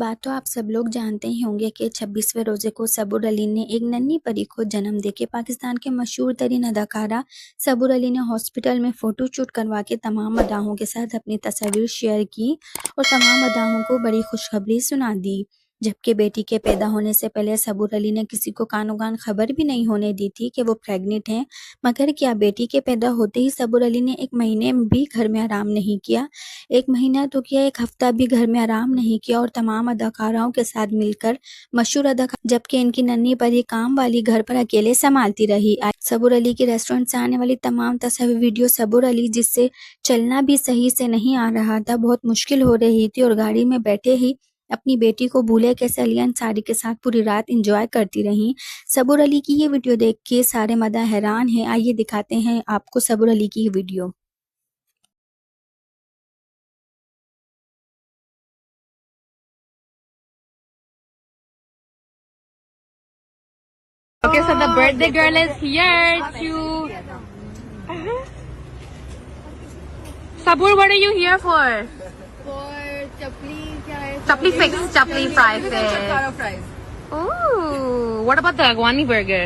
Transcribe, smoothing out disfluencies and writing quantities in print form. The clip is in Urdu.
بات تو آپ سب لوگ جانتے ہی ہوں گے کہ 26ویں روزے کو صبور علی نے ایک ننھی پری کو جنم دے کے پاکستان کے مشہور ترین اداکارہ صبور علی نے ہاسپٹل میں فوٹو شوٹ کروا کے تمام مداحوں کے ساتھ اپنی تصاویر شیئر کی اور تمام مداحوں کو بڑی خوشخبری سنا دی۔ جبکہ بیٹی کے پیدا ہونے سے پہلے صبور علی نے کسی کو کانوں کان خبر بھی نہیں ہونے دی تھی کہ وہ پریگننٹ ہیں، مگر کیا بیٹی کے پیدا ہوتے ہی صبور علی نے ایک مہینے بھی گھر میں آرام نہیں کیا، ایک مہینہ تو کیا ایک ہفتہ بھی گھر میں آرام نہیں کیا اور تمام اداکاراؤں کے ساتھ مل کر مشہور اداکار جبکہ ان کی ننھی پری کام والی گھر پر اکیلے سنبھالتی رہی۔ صبور علی کی ریسٹورنٹ سے آنے والی تمام تصاویر ویڈیو صبور علی جس سے چلنا بھی صحیح سے نہیں آ رہا تھا، بہت مشکل ہو رہی تھی اور گاڑی میں بیٹھے ہی اپنی بیٹی کو بھولے کیسے علی انصاری کے ساتھ پوری رات انجوائے کرتی رہیں۔ صبور علی کی یہ ویڈیو دیکھ کے سارے مداح حیران ہیں۔ آئیے دکھاتے ہیں آپ کو صبور علی کی یہ video. Okay, so the birthday girl is here to... Sabur, what are you here for? For chapli, kya hai? Chapli fix, chapli fry Chapli fish. fries. Ooh, what about the Agwani burger?